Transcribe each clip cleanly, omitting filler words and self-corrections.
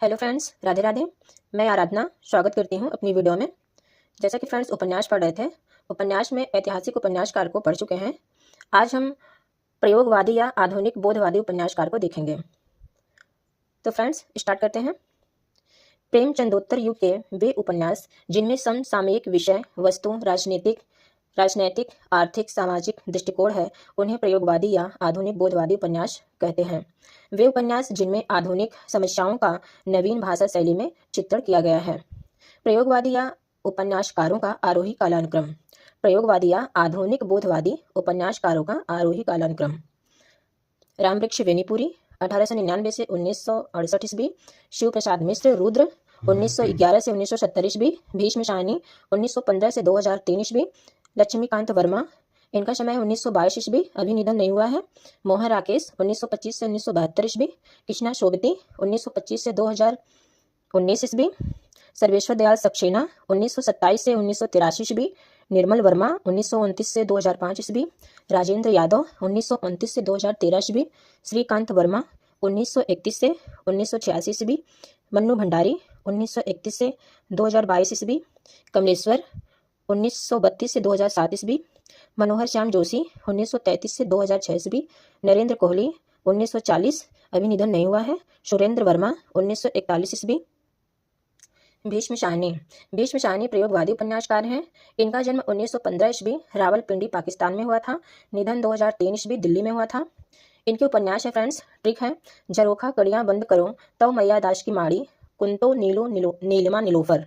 Hello friends, Radhe Radhe. मैं आराधना स्वागत करती हूँ अपनी वीडियो में। जैसा कि फ्रेंड्स उपन्यास पढ़ रहे थे, उपन्यास में ऐतिहासिक उपन्यासकार को पढ़ चुके हैं। आज हम प्रयोगवादी या आधुनिक बोधवादी उपन्यासकार को देखेंगे। तो फ्रेंड्स स्टार्ट करते हैं। प्रेमचंदोत्तर युग के वे उपन्यास जिनमें समसामयिक विषय वस्तु राजनैतिक आर्थिक सामाजिक दृष्टिकोण है, उन्हें प्रयोगवादी या आधुनिक बोधवादी उपन्यास कहते हैं। वे उपन्यास जिनमें आधुनिक समस्याओं का नवीन भाषा शैली में चित्रण किया गया है। प्रयोगवादी या उपन्यासकारों का आरोही कालानुक्रम। प्रयोगवादी या आधुनिक बोधवादी उपन्यासकारों का आरोही कालानुक्रम। रामवृक्ष वेनीपुरी 1899 से 1968 ईस्वी, शिव प्रसाद मिश्र रुद्र 1911 से 1970 ईस्वी, भीष्म शाहनी 1915 से 2003 ईस्वी, लक्ष्मीकांत वर्मा, इनका समय 1922 ईस्वी, अभी निधन नहीं हुआ है। मोहन राकेश 1925 से 1972 ईस्वी, कृष्णा शोभती 1925 से 2019 ईस्वी, सर्वेश्वर दयाल सक्सेना 1927 से 1983 ईस्वी, निर्मल वर्मा 1929 से 2005 ईस्वी, राजेंद्र यादव 1929 से 2013 ईस्वी, श्रीकांत वर्मा 1931 से 1986 ईस्वी, मन्नू भंडारी 1931 से 2022 ईस्वी, कमलेश्वर 1932 से 2007 ईस्वी, मनोहर श्याम जोशी 1933 से 2006 ईस्वी, नरेंद्र कोहली 1940, अभी निधन नहीं हुआ है, सुरेंद्र वर्मा 1941 ईस्वी। भीष्म शाहनी प्रयोगवादी उपन्यासकार हैं। इनका जन्म 1915 ईस्वी रावलपिंडी पाकिस्तान में हुआ था। निधन 2003 ईस्वी दिल्ली में हुआ था। इनके उपन्यास है फ्रेंड्स, ट्रिक है, झरोखा कड़ियाँ बंद करो तो मैया दास की माड़ी, कुंतो नीलिमा नीलोफर।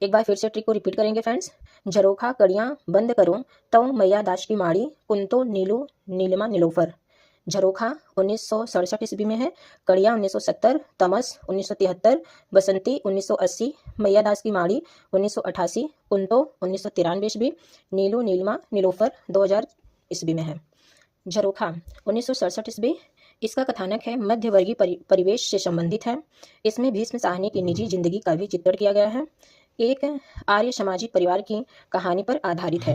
एक बार फिर से ट्रिक को रिपीट करेंगे फ्रेंड्स। झरोखा कड़ियाँ बंद करो तो मैया दास की माड़ी, कुंतो नीलिमा नीलोफर। झरोखा 1967 ईस्वी में है, कड़िया 1970, तमस 1973, बसंती 1980, मैया दास की माड़ी 1988, कुंतो 1993 ईस्वी, नीलिमा नीलोफर 2000 ईस्वी में है। झरोखा 1967 ईस्वी। इसका कथानक है मध्यवर्गीय परिवेश से संबंधित है। इसमें भीष्म साहनी की निजी जिंदगी का भी चित्रण किया गया है। एक आर्य सामाजिक परिवार की कहानी पर आधारित है।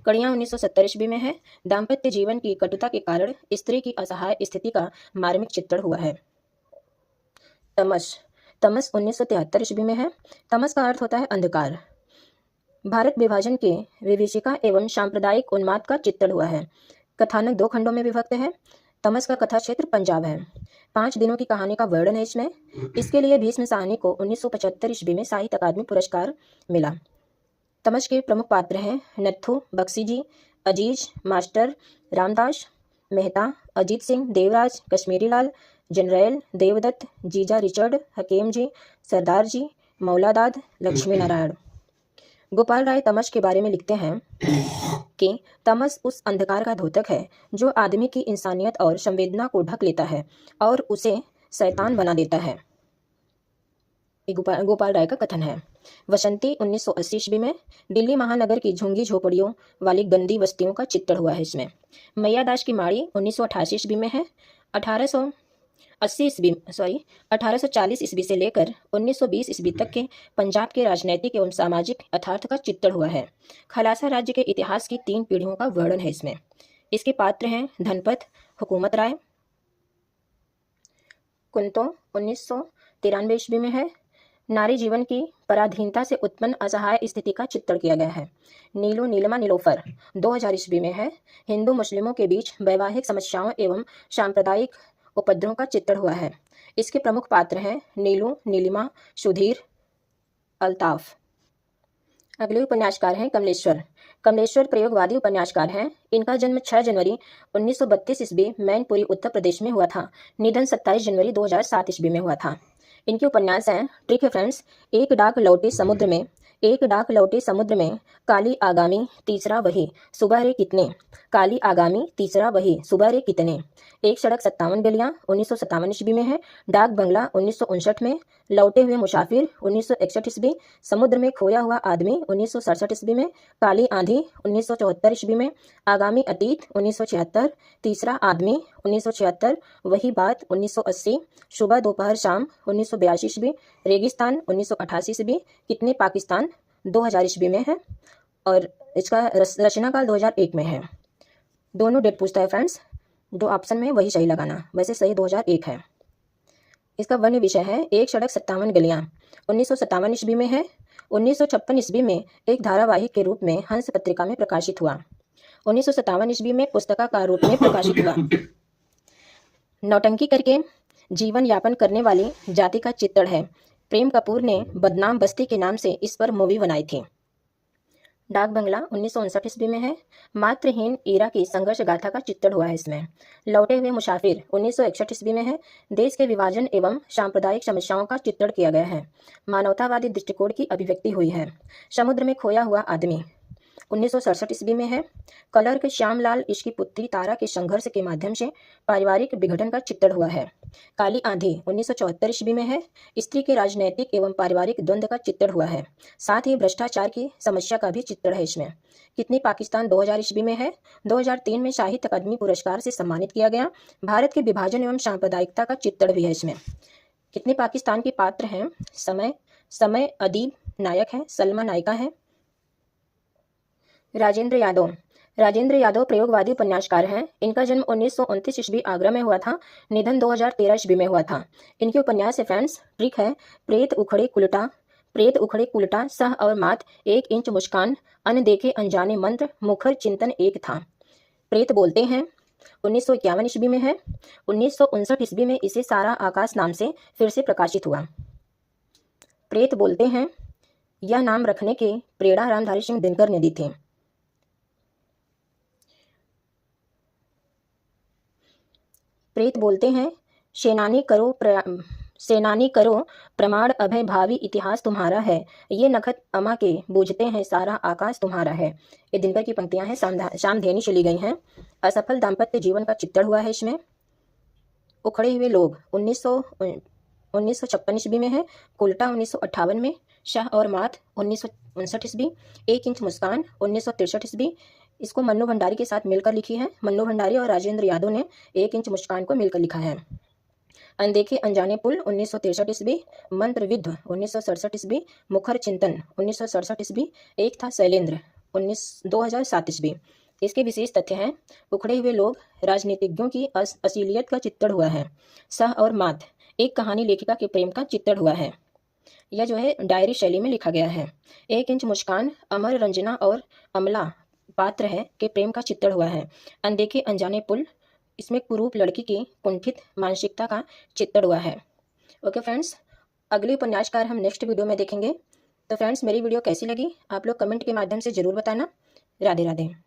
कड़ियाँ 1970 ईस्वी में है। दाम्पत्य जीवन की कटुता के कारण स्त्री की असहाय स्थिति का मार्मिक चित्रण हुआ है। तमस 1973 ईस्वी में है। तमस का अर्थ होता है अंधकार। भारत विभाजन के विभीषिका एवं सांप्रदायिक उन्माद का चित्रण हुआ है। कथानक 2 खंडों में विभक्त है। तमस का कथा क्षेत्र पंजाब है। 5 दिनों की कहानी का वर्णन है इसमें। इसके लिए भीष्म साहनी को 1975 ईस्वी में साहित्य अकादमी पुरस्कार मिला। तमस के प्रमुख पात्र हैं नत्थू, बख्शी जी, अजीज, मास्टर, रामदास मेहता, अजीत सिंह, देवराज, कश्मीरी लाल, जनरैल, देवदत्त, जीजा रिचर्ड, हकीम जी, सरदार जी, मौलादाद, लक्ष्मी नारायण। गोपाल राय तमस के बारे में लिखते हैं कि तमस उस अंधकार का द्योतक है जो आदमी की इंसानियत और संवेदना को ढक लेता है और उसे शैतान बना देता है। गोपाल राय का कथन है। वसंती 1980 ईस्वी में दिल्ली महानगर की झुंगी झोपड़ियों वाली गंदी बस्तियों का चित्रण हुआ है इसमें। मैया दास की माड़ी 1988 ईस्वी में है। 1840 ईस्वी से लेकर 1920 ईस्वी तक के पंजाब के राजनैतिक एवं सामाजिक यथार्थ का चित्रण हुआ है। खालसा राज्य के इतिहास की 3 पीढ़ियों का वर्णन है इसमें। इसके पात्र हैं धनपत, हुकूमत राय। कुंतो 1993 ईस्वी में है। नारी जीवन की पराधीनता से उत्पन्न असहाय स्थिति का चित्रण किया गया है। नीलिमा नीलोफर 2000 ईस्वी में है। हिंदू मुस्लिमों के बीच वैवाहिक समस्याओं एवं सांप्रदायिक उपद्रवों का चित्रण हुआ है। इसके प्रमुख पात्र हैं नीलिमा, सुधीर, अल्ताफ। अगले उपन्यासकार हैं कमलेश्वर प्रयोगवादी उपन्यासकार हैं। इनका जन्म 6 जनवरी 1932 ईस्वी मैनपुरी उत्तर प्रदेश में हुआ था। निधन 27 जनवरी 2007 ईस्वी में हुआ था। इनके उपन्यास हैं, ट्रिक है फ्रेंड्स, एक डाक लौटे समुद्र में, काली आगामी तीसरा वही सुबह रे कितने, काली आगामी तीसरा वही सुबह रे कितने, एक सड़क 57 गलियां 1957 ईस्वी में है। डाक बंगला 1959 में, लौटे हुए मुसाफिर 1961 ईस्वी, समुद्र में खोया हुआ आदमी 1967 ईस्वी में, काली आंधी 1974 ईस्वी में, आगामी अतीत 1976, तीसरा आदमी 1976, वही बात 1980, सुबह दोपहर शाम 1982 ईस्वी, रेगिस्तान 1988 ईस्वी, कितने पाकिस्तान 2000 ईस्वी में है और इसका रचना काल 2001 में है। दोनों डेट पूछता है फ्रेंड्स, जो ऑप्शन में वही सही लगाना, वैसे सही 2001 है। इसका वन्य विषय है एक सड़क 57 गलियां। 1957 ईस्वी में है। 1956 ईस्वी में एक धारावाहिक के रूप में हंस पत्रिका में प्रकाशित हुआ। 1957 ईस्वी में पुस्तकाकार रूप में प्रकाशित हुआ। नौटंकी करके जीवन यापन करने वाली जाति का चित्रण है। प्रेम कपूर ने बदनाम बस्ती के नाम से इस पर मूवी बनाई थी। डाक बंगला 1959 ईस्वी में है। मातृहीन ईरा की संघर्ष गाथा का चित्रण हुआ है इसमें। लौटे हुए मुसाफिर 1961 ईस्वी में है। देश के विभाजन एवं सांप्रदायिक समस्याओं का चित्रण किया गया है। मानवतावादी दृष्टिकोण की अभिव्यक्ति हुई है। समुद्र में खोया हुआ आदमी 1967 ईस्वी में है। क्लर्क श्यामलाल इसकी पुत्री तारा के संघर्ष के माध्यम से पारिवारिक विघटन का चित्रण हुआ है। काली आंधी 1974 ईस्वी में है। स्त्री के राजनैतिक एवं पारिवारिक द्वंद्व का चित्रण हुआ है। साथ ही भ्रष्टाचार की समस्या का भी चित्रण है इसमें। कितनी पाकिस्तान 2000 ईस्वी में है। 2003 में साहित्य अकादमी पुरस्कार से सम्मानित किया गया। भारत के विभाजन एवं सांप्रदायिकता का चित्रण भी है इसमें। कितने पाकिस्तान के पात्र हैं। समय अदीब नायक है। सलमा नायिका है। राजेंद्र यादव प्रयोगवादी उपन्यासकार हैं। इनका जन्म 1929 ईस्वी आगरा में हुआ था। निधन 2013 ईस्वी में हुआ था। इनके उपन्यास से फ्रेंड्स ट्रिक है प्रेत उखड़े कुलटा, सह और मात, 1 इंच मुस्कान, अनदेखे अनजाने मंत्र, मुखर चिंतन एक था। प्रेत बोलते हैं 1951 ईस्वी में है। 1959 ईस्वी में इसे सारा आकाश नाम से फिर से प्रकाशित हुआ। प्रेत बोलते हैं यह नाम रखने के प्रेरणा रामधारी सिंह दिनकर ने दी थी। प्रेत बोलते हैं सेनानी करो प्रमाण अभय भावी इतिहास तुम्हारा है, ये नखत अमा के बूझते हैं सारा आकाश तुम्हारा है। ये दिनकर की पंक्तियां हैं, सामधेनी से ली गई हैं। असफल दाम्पत्य जीवन का चित्रण हुआ है इसमें। उखड़े हुए लोग 1956 ईस्वी में है। कुलटा 1958 में। शाह और मात 1959 ईस्वी। 1 इंच मुस्कान 1963 ईस्वी। इसको मन्नू भंडारी के साथ मिलकर लिखी है। मन्नू भंडारी और राजेंद्र यादव ने 1 इंच मुस्कान को मिलकर लिखा है। अनदेखे अनजाने पुल 1963 ईस्वी। मंत्रविद्ध 1967 ईस्वी। मुखर चिंतन 1967 ईस्वी। एक था शैलेंद्र 2007 ईस्वी। इसके विशेष तथ्य हैं उखड़े हुए लोग राजनीतिज्ञों की असीलियत का चित्रण हुआ है। सह और मात एक कहानी लेखिका के प्रेम का चित्रण हुआ है। यह जो है डायरी शैली में लिखा गया है। 1 इंच मुस्कान अमर रंजना और अमला पात्र है के प्रेम का चित्रण हुआ है। अनदेखे अनजाने पुल इसमें कुरूप लड़की की कुंठित मानसिकता का चित्रण हुआ है। ओके फ्रेंड्स, अगले उपन्यासकार हम नेक्स्ट वीडियो में देखेंगे। तो फ्रेंड्स मेरी वीडियो कैसी लगी आप लोग कमेंट के माध्यम से जरूर बताना। राधे राधे।